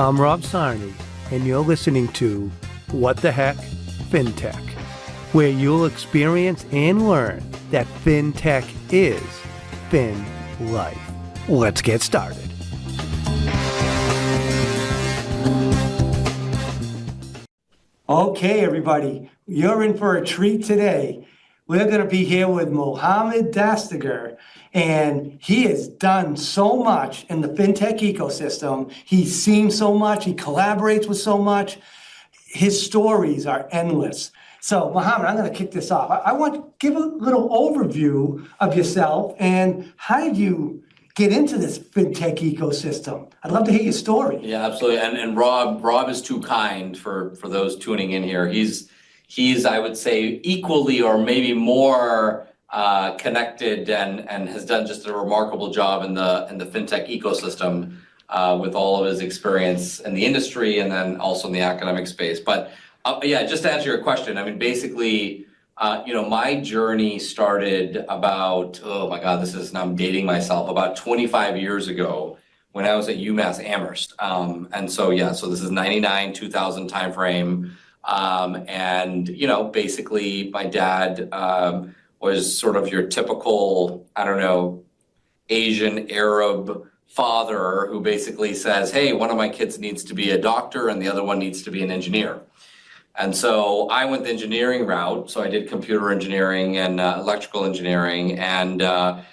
I'm Rob Sarney, and you're listening to What the Heck Fintech, where you'll experience and learn that Fintech is Fin Life. Let's get started. Okay, everybody, you're in for a treat today. We're going to be here with Mohammed Dastigir, and he has done so much in the fintech ecosystem. He's seen so much, he collaborates with so much. His stories are endless. So, Mohammed, I'm going to kick this off. I want to give a little overview of yourself and how did you get into this fintech ecosystem? I'd love to hear your story. Yeah, absolutely. And Rob is too kind for those tuning in here. He's I would say equally or maybe more connected and has done just a remarkable job in the fintech ecosystem with all of his experience in the industry and then also in the academic space. But yeah, just to answer your question, I mean, basically, my journey started about, oh my God, now I'm dating myself, about 25 years ago when I was at UMass Amherst. And so, yeah, so this is 99, 2000 timeframe. And, basically my dad was sort of your typical, Asian Arab father who basically says, hey, one of my kids needs to be a doctor and the other one needs to be an engineer. And so I went the engineering route. So I did computer engineering and electrical engineering. And, but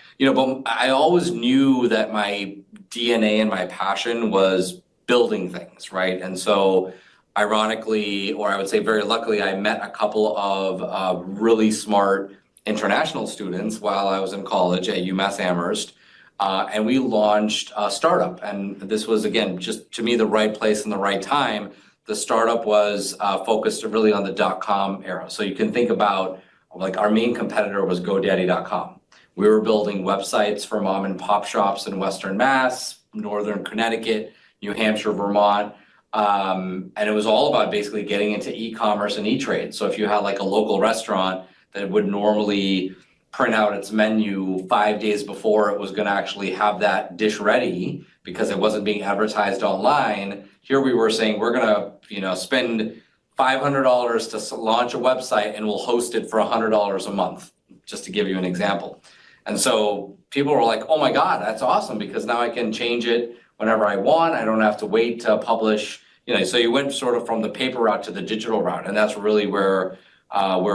I always knew that my DNA and my passion was building things, right? And so ironically, or I would say very luckily, I met a couple of really smart international students while I was in college at UMass Amherst. And we launched a startup. And this was, again, just to me, the right place and the right time. The startup was focused really on the .com era. So you can think about, like, our main competitor was GoDaddy.com. We were building websites for mom and pop shops in Western Mass, Northern Connecticut, New Hampshire, Vermont. And it was all about basically getting into e-commerce and e-trade. So if you had like a local restaurant that would normally print out its menu 5 days before it was going to actually have that dish ready because it wasn't being advertised online, here we were saying we're going to spend $500 to launch a website and we'll host it for $100 a month, just to give you an example. And so people were like, oh my God, that's awesome because now I can change it whenever I want. I don't have to wait to publish. So you went sort of from the paper route to the digital route, and that's really where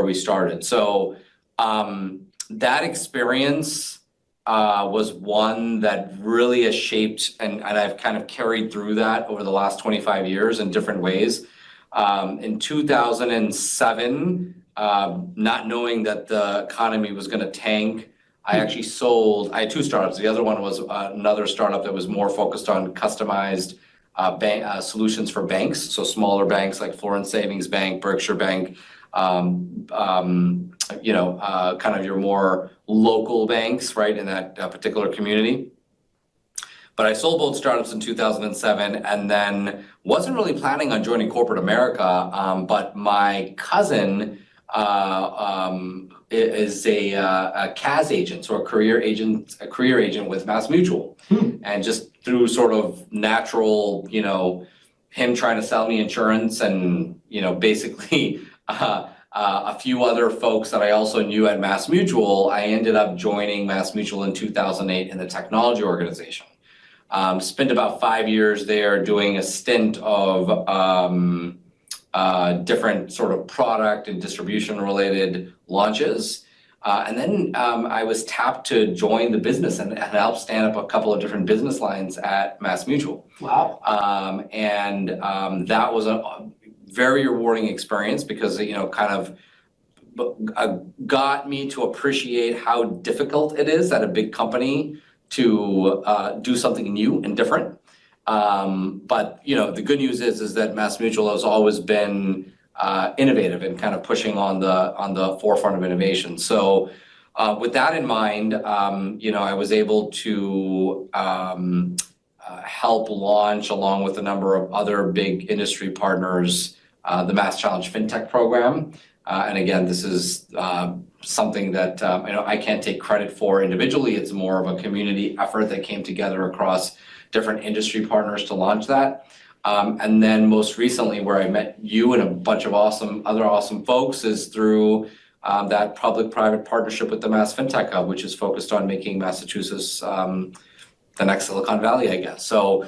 we started. So that experience was one that really has shaped, and I've kind of carried through that over the last 25 years in different ways. In 2007, not knowing that the economy was going to tank, I actually I had two startups. The other one was another startup that was more focused on customized solutions for banks. So smaller banks like Florence Savings Bank, Berkshire Bank, kind of your more local banks, right, in that particular community. But I sold both startups in 2007 and then wasn't really planning on joining corporate America. But my cousin is a CAS agent, so a career agent with MassMutual. And just through sort of natural, him trying to sell me insurance and, basically a few other folks that I also knew at MassMutual, I ended up joining MassMutual in 2008 in the technology organization. Spent about 5 years there doing a stint of different sort of product and distribution related launches. And then I was tapped to join the business and help stand up a couple of different business lines at MassMutual. Wow. That was a very rewarding experience because, kind of got me to appreciate how difficult it is at a big company to do something new and different. But the good news is that MassMutual has always been innovative and kind of pushing on the forefront of innovation. So with that in mind, I was able to help launch, along with a number of other big industry partners, the Mass Challenge Fintech program. And again, this is something that I can't take credit for individually. It's more of a community effort that came together across different industry partners to launch that. And then most recently, where I met you and a bunch of other awesome folks is through that public-private partnership with the Mass Fintech Hub, which is focused on making Massachusetts the next Silicon Valley, I guess. So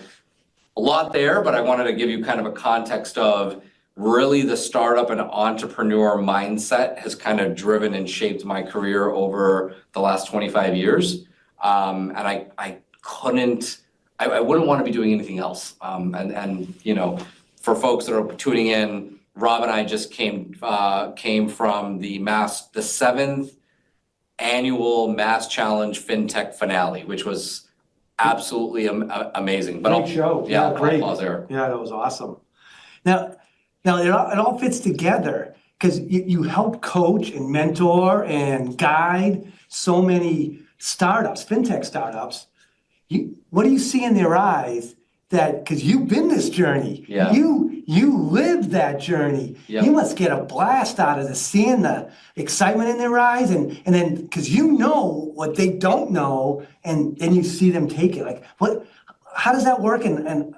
a lot there, but I wanted to give you kind of a context of really the startup and entrepreneur mindset has kind of driven and shaped my career over the last 25 years. And I wouldn't want to be doing anything else. And you know, for folks that are tuning in, Rob and I just came from the 7th annual Mass Challenge FinTech finale, which was absolutely amazing. But Great show. Yeah, Great. applause there. Yeah, that was awesome. Now it all fits together because you help coach and mentor and guide so many startups, fintech startups. What do you see in their eyes that, because you've been this journey, Yeah. you lived that journey. Yep. You must get a blast out of seeing the excitement in their eyes, and then because you know what they don't know, and then you see them take it. Like how does that work, and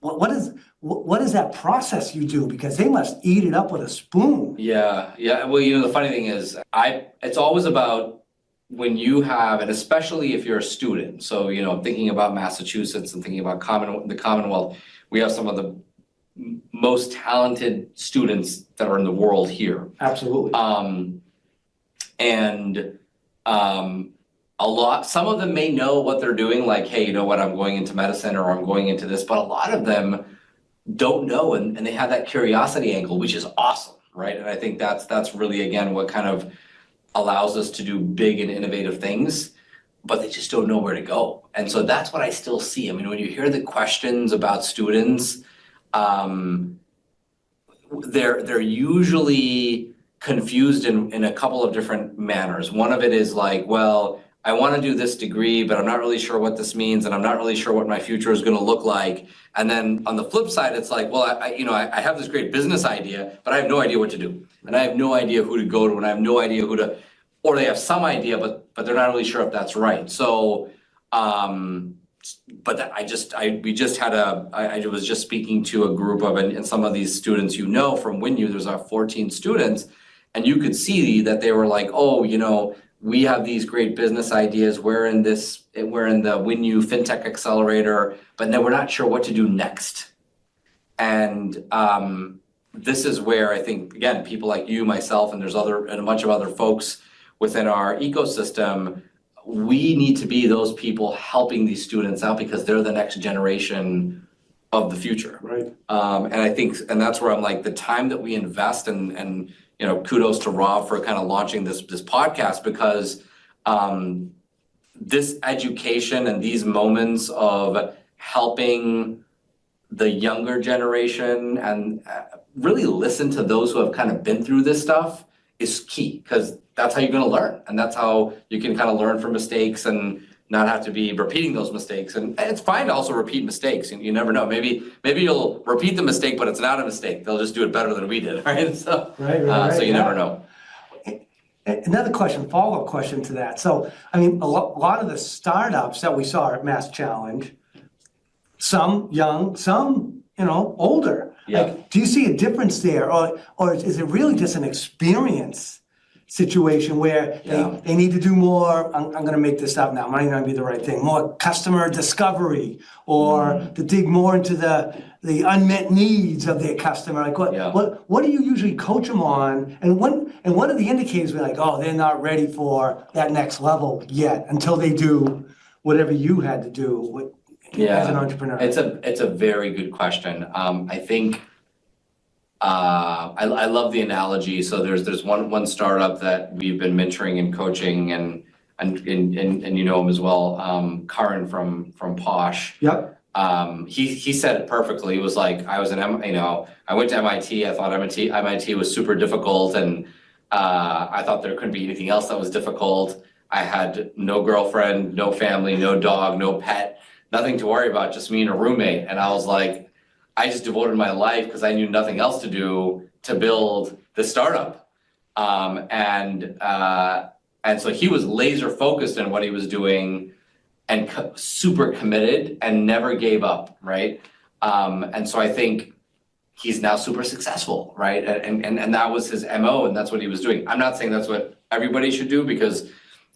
what is that process you do? Because they must eat it up with a spoon. Yeah. Well, you know, the funny thing is, it's always about when you have, and especially if you're a student. So, you know, thinking about Massachusetts and thinking about the Commonwealth, we have some of the most talented students that are in the world here. Absolutely. Some of them may know what they're doing, like, hey, you know what, I'm going into medicine or I'm going into this, but a lot of them don't know, and they have that curiosity angle, which is awesome, right? And I think that's really, again, what kind of allows us to do big and innovative things, but they just don't know where to go. And so that's what I still see. I mean, when you hear the questions about students, they're usually confused in a couple of different manners. One of it is like, well, I want to do this degree, but I'm not really sure what this means, and I'm not really sure what my future is going to look like. And then on the flip side, it's like, well, I have this great business idea, but I have no idea what to do, and I have no idea who to go to, and I have no idea who to, or they have some idea, but they're not really sure if that's right. So, but I was just speaking to a group of, and some of these students, you know, from WinU, there's 14 students, and you could see that they were like, oh, you know, we have these great business ideas. We're in the WinU FinTech Accelerator, but then we're not sure what to do next. And this is where I think, again, people like you, myself, and a bunch of other folks within our ecosystem, we need to be those people helping these students out because they're the next generation of the future. Right. And I think, and that's where I'm like, the time that we invest and you know, kudos to Rob for kind of launching this podcast, because this education and these moments of helping the younger generation and really listen to those who have kind of been through this stuff is key, because that's how you're going to learn, and that's how you can kind of learn from mistakes and not have to be repeating those mistakes. And it's fine to also repeat mistakes, and you never know. Maybe you'll repeat the mistake, but it's not a mistake. They'll just do it better than we did, right? So, right, so you never know. Another question, follow-up question to that. So, I mean, a lot of the startups that we saw at Mass Challenge, some young, some, you know, older. Yeah. Like, do you see a difference there, or is it really just an experience situation where they need to do more, I'm going to make this up now, might not be the right thing, more customer discovery, or to dig more into the unmet needs of their customer? Like what do you usually coach them on, and what are the indicators we're like, oh, they're not ready for that next level yet until they do whatever you had to do as an entrepreneur? It's a very good question. I think I love the analogy. So there's one startup that we've been mentoring and coaching, and you know him as well, Karan from Posh. Yep. He said it perfectly. He was like, I went to MIT. I thought MIT was super difficult, and I thought there couldn't be anything else that was difficult. I had no girlfriend, no family, no dog, no pet, nothing to worry about, just me and a roommate. And I was like, I just devoted my life, because I knew nothing else to do, to build this startup. And so he was laser focused on what he was doing and super committed and never gave up, right? And so I think he's now super successful, right? And that was his MO, and that's what he was doing. I'm not saying that's what everybody should do, because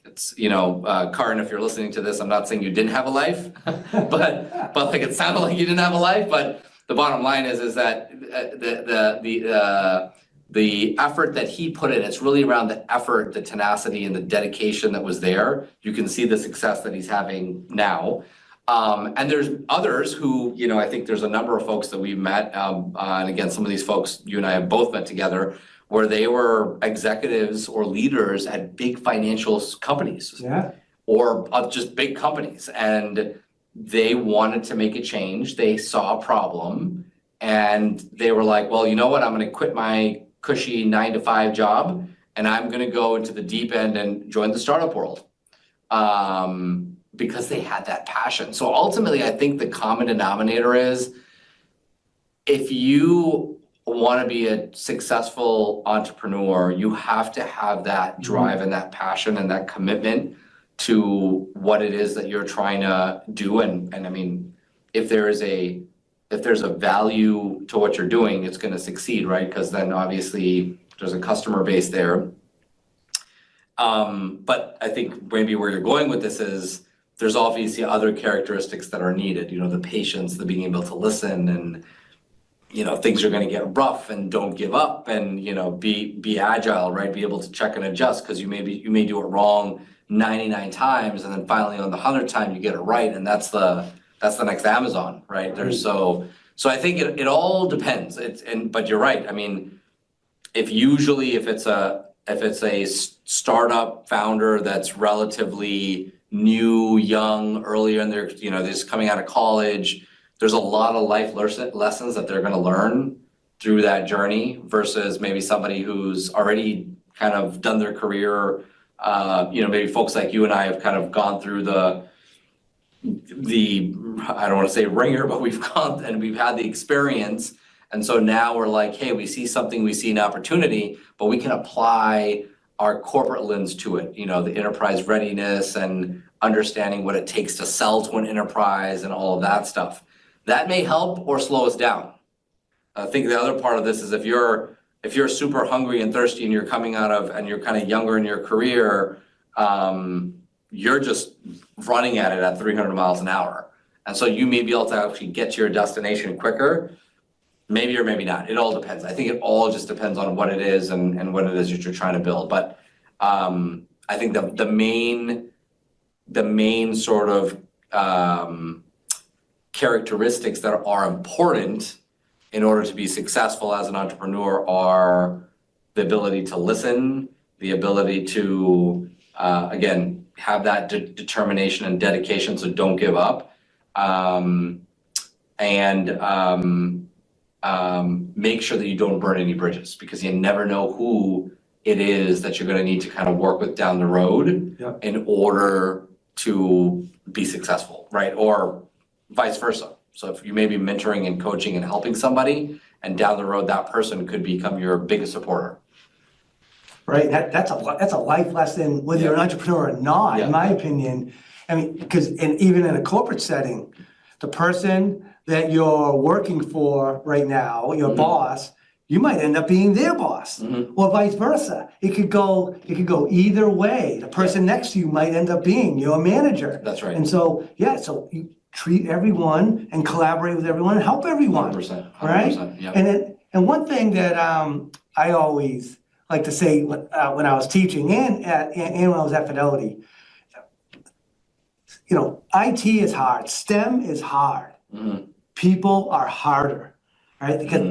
it's, Karan, if you're listening to this, I'm not saying you didn't have a life, but like it sounded like you didn't have a life. But the bottom line is that the effort that he put in, it's really around the effort, the tenacity, and the dedication that was there. You can see the success that he's having now. And there's others who, I think there's a number of folks that we've met, and again, some of these folks you and I have both met together, where they were executives or leaders at big financial companies, or just big companies, and they wanted to make a change. They saw a problem, and they were like, well, you know what? I'm going to quit my cushy 9-to-5 job, and I'm going to go into the deep end and join the startup world. Because they had that passion. So ultimately, I think the common denominator is, if you want to be a successful entrepreneur, you have to have that drive and that passion and that commitment to what it is that you're trying to do. And I mean, if there's a value to what you're doing, it's going to succeed, right? Because then obviously there's a customer base there. But I think maybe where you're going with this is, there's obviously other characteristics that are needed, the patience, the being able to listen, and, things are going to get rough, and don't give up, and, be agile, right? Be able to check and adjust, because you may do it wrong 99 times, and then finally on the 100th time you get it right, and that's the next Amazon, right? So I think it all depends. But you're right. I mean, if it's a startup founder that's relatively new, young, earlier in their, they're just coming out of college, there's a lot of life lessons that they're going to learn through that journey, versus maybe somebody who's already kind of done their career. Maybe folks like you and I have kind of gone through the I don't want to say ringer, but we've gone and we've had the experience. And so now we're like, hey, we see something, we see an opportunity, but we can apply our corporate lens to it, the enterprise readiness and understanding what it takes to sell to an enterprise and all of that stuff. That may help or slow us down. I think the other part of this is, if you're super hungry and thirsty and you're coming out of, and you're kind of younger in your career, you're just running at it at 300 miles an hour. And so you may be able to actually get to your destination quicker, maybe or maybe not. It all depends. I think it all just depends on what it is and what it is that you're trying to build. But I think the main sort of characteristics that are important in order to be successful as an entrepreneur are the ability to listen, the ability to, again, have that determination and dedication, so don't give up, and make sure that you don't burn any bridges, because you never know who it is that you're going to need to kind of work with down the road in order to be successful, right? Or vice versa. So if you may be mentoring and coaching and helping somebody, and down the road that person could become your biggest supporter. Right, that's a life lesson, whether you're an entrepreneur or not, in my opinion. I mean, because even in a corporate setting, the person that you're working for right now, your boss, you might end up being their boss, or vice versa. It could go either way. The person next to you might end up being your manager. That's right. And so, so you treat everyone and collaborate with everyone and help everyone. 100%, right? Yep. And one thing that I always like to say when I was teaching and when I was at Fidelity, IT is hard, STEM is hard. People are harder, right? Because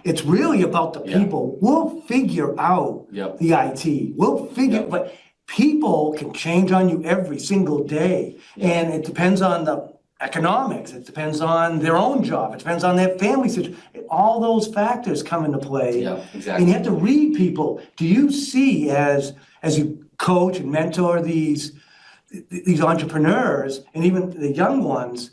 it's really about the people. We'll figure out the IT. We'll figure, but people can change on you every single day. And it depends on the economics. It depends on their own job. It depends on their family situation. All those factors come into play. Yeah, exactly. And you have to read people. Do you see, as you coach and mentor these entrepreneurs, and even the young ones,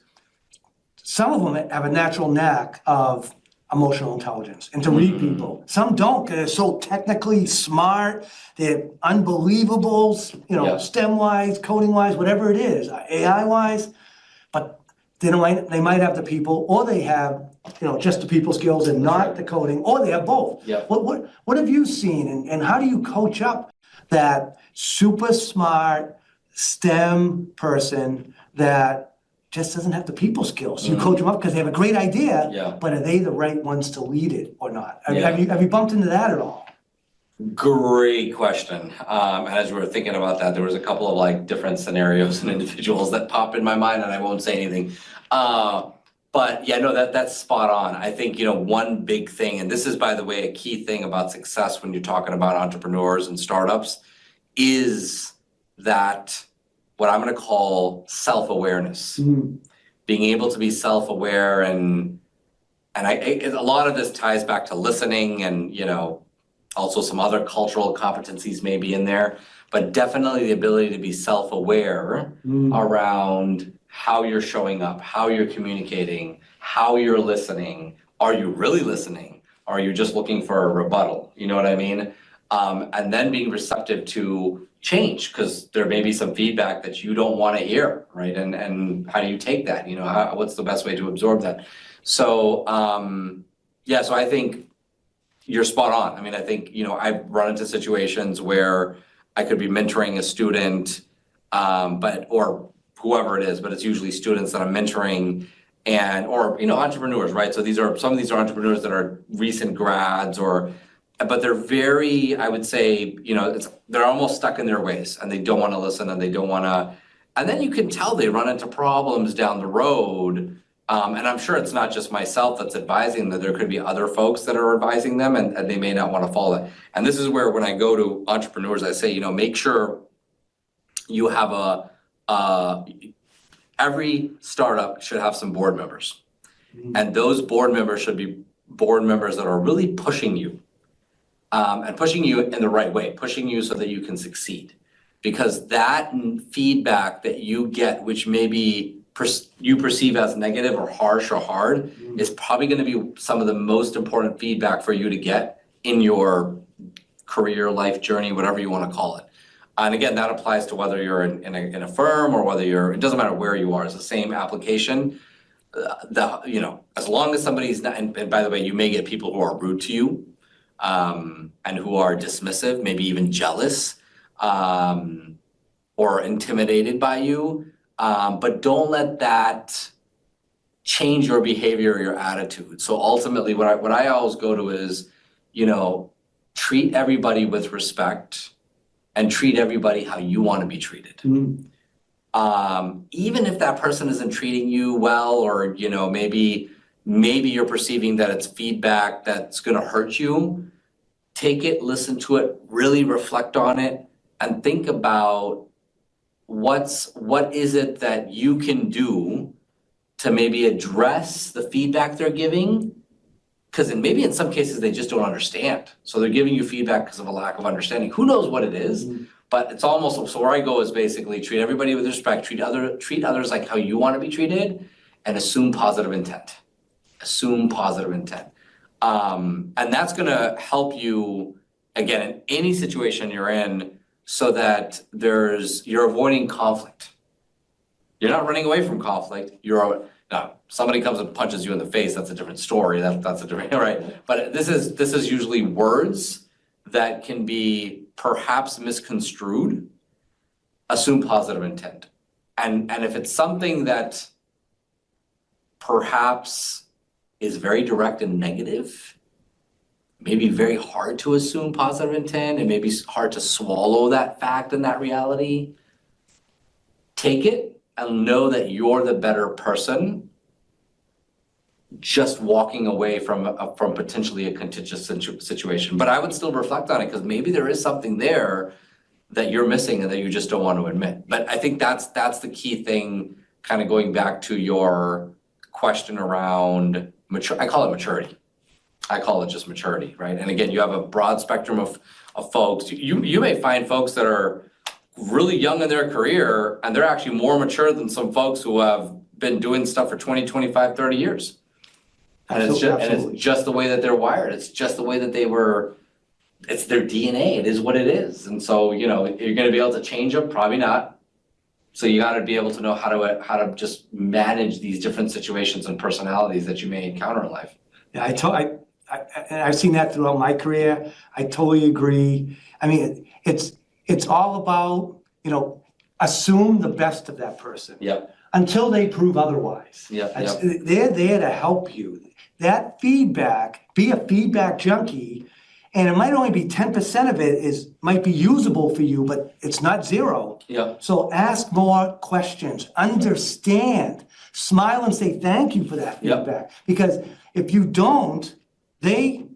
some of them have a natural knack of emotional intelligence and to read people. Some don't, because they're so technically smart. They're unbelievable, STEM-wise, coding-wise, whatever it is, AI-wise. But they might have the people, or they have, just the people skills and not the coding, or they have both. Yeah. What have you seen, and how do you coach up that super smart STEM person that just doesn't have the people skills? You coach them up because they have a great idea, but are they the right ones to lead it or not? Have you bumped into that at all? Great question. And as we were thinking about that, there was a couple of like different scenarios and individuals that pop in my mind, and I won't say anything. But yeah, no, that's spot on. I think, one big thing, and this is, by the way, a key thing about success when you're talking about entrepreneurs and startups, is that what I'm going to call self-awareness. Being able to be self-aware, and a lot of this ties back to listening and, also some other cultural competencies may be in there, but definitely the ability to be self-aware around how you're showing up, how you're communicating, how you're listening. Are you really listening? Are you just looking for a rebuttal? You know what I mean? And then being receptive to change, because there may be some feedback that you don't want to hear, right? And how do you take that? What's the best way to absorb that? So, so I think you're spot on. I mean, I think, I've run into situations where I could be mentoring a student, or whoever it is, but it's usually students that I'm mentoring or entrepreneurs, right? So some of these are entrepreneurs that are recent grads but they're very, I would say, they're almost stuck in their ways and they don't want to listen and they don't want to, and then you can tell they run into problems down the road. And I'm sure it's not just myself that's advising them. There could be other folks that are advising them and they may not want to follow it. And this is where when I go to entrepreneurs, I say, make sure you have every startup should have some board members. And those board members should be board members that are really pushing you. And pushing you in the right way, pushing you so that you can succeed. Because that feedback that you get, which maybe you perceive as negative or harsh or hard, is probably going to be some of the most important feedback for you to get in your career, life journey, whatever you want to call it. And again, that applies to whether you're in a firm or whether it doesn't matter where you are, it's the same application. As long as somebody's not, and by the way, you may get people who are rude to you, and who are dismissive, maybe even jealous, or intimidated by you. But don't let that change your behavior or your attitude. So ultimately, what I always go to is, treat everybody with respect and treat everybody how you want to be treated. Even if that person isn't treating you well, or, maybe you're perceiving that it's feedback that's going to hurt you, take it, listen to it, really reflect on it, and think about what is it that you can do to maybe address the feedback they're giving, because maybe in some cases they just don't understand. So they're giving you feedback because of a lack of understanding. Who knows what it is? But it's almost, so where I go is basically treat everybody with respect, treat others like how you want to be treated, and assume positive intent. Assume positive intent. And that's going to help you, again, in any situation you're in, so that you're avoiding conflict. You're not running away from conflict. Now, somebody comes and punches you in the face, that's a different story. That's a different, right? But this is usually words that can be perhaps misconstrued. Assume positive intent. And if it's something that perhaps is very direct and negative, maybe very hard to assume positive intent, and maybe hard to swallow that fact and that reality, take it and know that you're the better person just walking away from potentially a contentious situation. But I would still reflect on it, because maybe there is something there that you're missing and that you just don't want to admit. But I think that's the key thing, kind of going back to your question around I call it maturity. I call it just maturity, right? And again, you have a broad spectrum of folks. You may find folks that are really young in their career, and they're actually more mature than some folks who have been doing stuff for 20, 25, 30 years. And it's just the way that they're wired. It's just the way that it's their DNA. It is what it is. And so, you're going to be able to change them? Probably not. So you gotta be able to know how to just manage these different situations and personalities that you may encounter in life. Yeah, and I've seen that throughout my career. I totally agree. I mean, it's all about, assume the best of that person. Yep. Until they prove otherwise. Yep. They're there to help you. That feedback, be a feedback junkie, and it might only be 10% of it might be usable for you, but it's not zero. Yep. So ask more questions, understand, smile and say thank you for that feedback. Because if you don't, they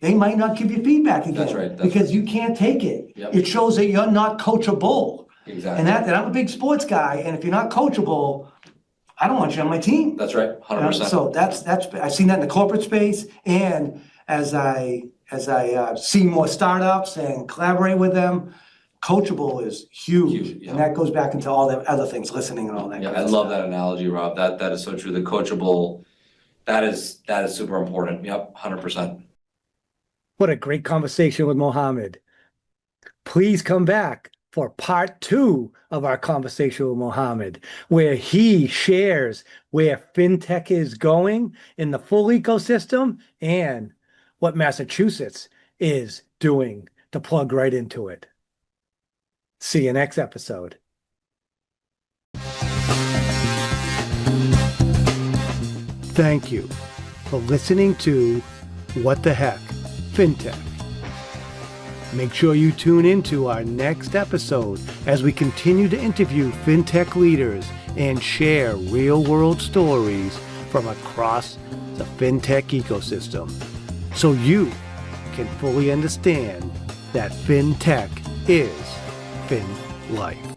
might not give you feedback again. That's right. Because you can't take it. Yep. It shows that you're not coachable. Exactly. And I'm a big sports guy, and if you're not coachable, I don't want you on my team. That's right, 100%. So that's I've seen that in the corporate space, and as I see more startups and collaborate with them, coachable is huge. Yeah. And that goes back into all the other things, listening and all that. Yeah, good I stuff. love that analogy, Rob. That is so true. The coachable, that is super important. Yep, 100%. What a great conversation with Mohammed. Please come back for part 2 of our conversation with Mohammed, where he shares where fintech is going in the full ecosystem and what Massachusetts is doing to plug right into it. See you next episode. Thank you for listening to What the Heck Fintech. Make sure you tune into our next episode as we continue to interview fintech leaders and share real-world stories from across the fintech ecosystem, so you can fully understand that fintech is fin life.